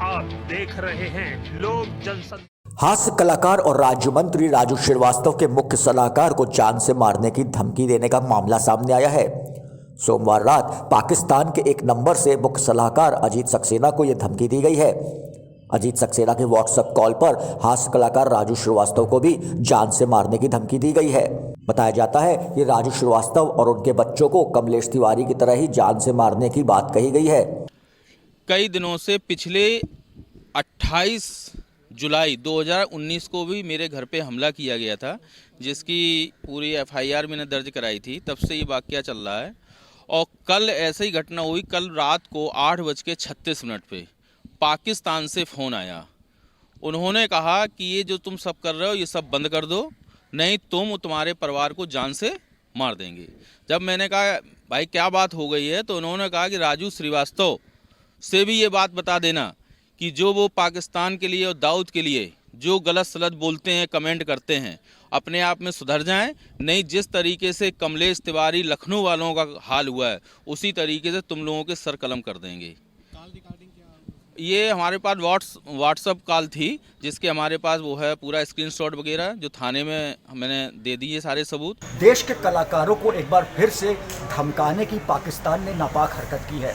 आप देख रहे हैं लोक जनसंदेश। हास्य कलाकार और राज्य मंत्री राजू श्रीवास्तव के मुख्य सलाहकार को जान से मारने की धमकी देने का मामला सामने आया है। सोमवार रात पाकिस्तान के एक नंबर से मुख्य सलाहकार अजीत सक्सेना को यह धमकी दी गई है। अजीत सक्सेना के व्हाट्सएप कॉल पर हास्य कलाकार राजू श्रीवास्तव को भी जान से मारने की धमकी दी गई है। बताया जाता है कि राजू श्रीवास्तव और उनके बच्चों को कमलेश तिवारी की तरह ही जान से मारने की बात कही गई है। कई दिनों से पिछले 28 जुलाई 2019 को भी मेरे घर पे हमला किया गया था, जिसकी पूरी एफआईआर मैंने दर्ज कराई थी। तब से ये वाकया चल रहा है और कल ऐसी ही घटना हुई। कल रात को 8:36 पे पाकिस्तान से फ़ोन आया। उन्होंने कहा कि ये जो तुम सब कर रहे हो ये सब बंद कर दो, नहीं तुम्हारे परिवार को जान से मार देंगे। जब मैंने कहा भाई क्या बात हो गई है, तो उन्होंने कहा कि राजू श्रीवास्तव से भी ये बात बता देना कि जो वो पाकिस्तान के लिए और दाऊद के लिए जो गलत सलत बोलते हैं, कमेंट करते हैं, अपने आप में सुधर जाएं। नहीं, जिस तरीके से कमलेश तिवारी लखनऊ वालों का हाल हुआ है उसी तरीके से तुम लोगों के सर कलम कर देंगे। ये हमारे पास व्हाट्सअप कॉल थी, जिसके हमारे पास वो है पूरा स्क्रीनशॉट वगैरह, जो थाने में मैंने दे दिए सारे सबूत। देश के कलाकारों को एक बार फिर से धमकाने की पाकिस्तान ने नापाक हरकत की है।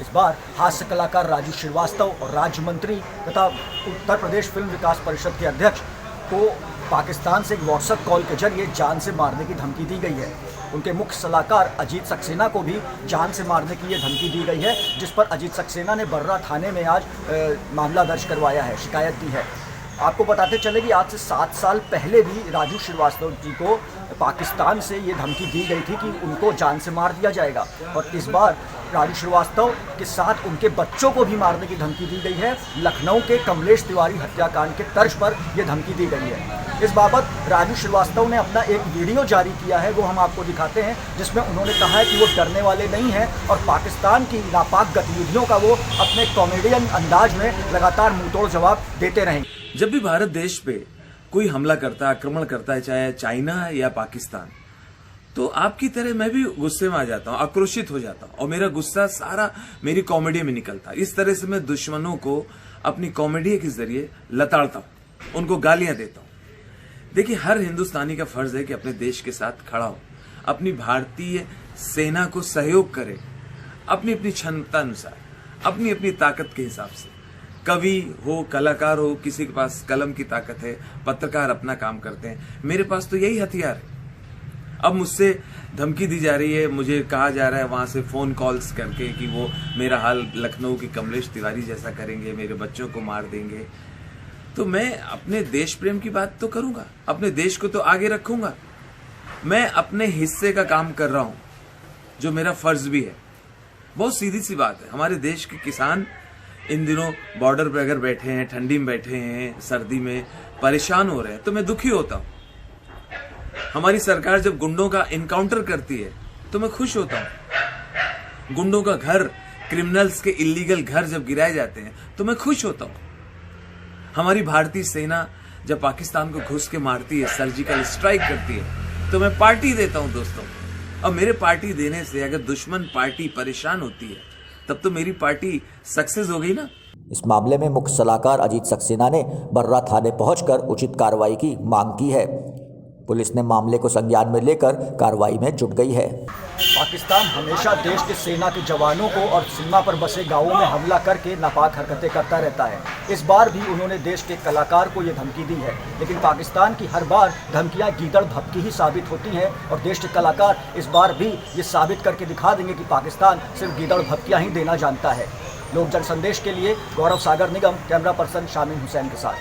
इस बार हास्य कलाकार राजू श्रीवास्तव और राज्य मंत्री तथा उत्तर प्रदेश फिल्म विकास परिषद के अध्यक्ष को पाकिस्तान से एक व्हाट्सएप कॉल के जरिए जान से मारने की धमकी दी गई है। उनके मुख्य सलाहकार अजीत सक्सेना को भी जान से मारने की ये धमकी दी गई है, जिस पर अजीत सक्सेना ने बर्रा थाने में आज मामला दर्ज करवाया है, शिकायत दी है। आपको बताते चले कि आज से 7 साल पहले भी राजू श्रीवास्तव जी को पाकिस्तान से ये धमकी दी गई थी कि उनको जान से मार दिया जाएगा, और इस बार राजू श्रीवास्तव के साथ उनके बच्चों को भी मारने की धमकी दी गई है। लखनऊ के कमलेश तिवारी हत्याकांड के तर्ज पर यह धमकी दी गई है। इस बाबत राजू श्रीवास्तव ने अपना एक वीडियो जारी किया है, वो हम आपको दिखाते हैं, जिसमें उन्होंने कहा है कि वो डरने वाले नहीं हैं और पाकिस्तान की नापाक गतिविधियों का वो अपने कॉमेडियन अंदाज में लगातार मुंहतोड़ जवाब देते रहेंगे। जब भी भारत देश पे कोई हमला करता है, आक्रमण करता है, चाहे चाइना या पाकिस्तान, तो आपकी तरह मैं भी गुस्से में आ जाता हूँ, आक्रोशित हो जाता हूँ और मेरा गुस्सा सारा मेरी कॉमेडी में निकलता है। इस तरह से मैं दुश्मनों को अपनी कॉमेडी के जरिए लताड़ता हूँ, उनको गालियां देता हूँ। देखिए, हर हिंदुस्तानी का फर्ज है कि अपने देश के साथ खड़ा हो, अपनी भारतीय सेना को सहयोग करे, अपनी अपनी क्षमता अनुसार, अपनी अपनी ताकत के हिसाब से। कवि हो, कलाकार हो, किसी के पास कलम की ताकत है, पत्रकार अपना काम करते हैं। मेरे पास तो यही हथियार है। अब मुझसे धमकी दी जा रही है, मुझे कहा जा रहा है वहां से फोन कॉल्स करके कि वो मेरा हाल लखनऊ के कमलेश तिवारी जैसा करेंगे, मेरे बच्चों को मार देंगे। तो मैं अपने देश प्रेम की बात तो करूंगा, अपने देश को तो आगे रखूंगा। मैं अपने हिस्से का काम कर रहा हूं, जो मेरा फर्ज भी है। बहुत सीधी सी बात है, हमारे देश के किसान इन दिनों बॉर्डर पर अगर बैठे हैं, ठंडी में बैठे हैं, सर्दी में परेशान हो रहे हैं, तो मैं दुखी होता हूं। हमारी सरकार जब गुंडों का इनकाउंटर करती है तो मैं खुश होता हूं। गुंडों का घर, क्रिमिनल्स के इलीगल घर जब गिराए जाते हैं तो मैं खुश होता हूं। हमारी भारतीय सेना जब पाकिस्तान को घुस के मारती है, सर्जिकल स्ट्राइक करती है, तो मैं पार्टी देता हूं दोस्तों। और मेरे पार्टी देने से अगर दुश्मन पार्टी परेशान होती है तब तो मेरी पार्टी सक्सेस हो गई ना। इस मामले में मुख्य सलाहकार अजीत सक्सेना ने बर्रा थाने पहुंचकर उचित कार्रवाई की मांग की है। पुलिस ने मामले को संज्ञान में लेकर कार्रवाई में जुट गई है। पाकिस्तान हमेशा देश के सेना के जवानों को और सीमा पर बसे गांवों में हमला करके नापाक हरकतें करता रहता है। इस बार भी उन्होंने देश के कलाकार को ये धमकी दी है, लेकिन पाकिस्तान की हर बार धमकियां गीदड़ भभकी ही साबित होती हैं और देश के कलाकार इस बार भी ये साबित करके दिखा देंगे कि पाकिस्तान सिर्फ गीदड़ भभकियां ही देना जानता है। लोक जनसंदेश के लिए गौरव सागर निगम, कैमरा पर्सन शामिल हुसैन के साथ।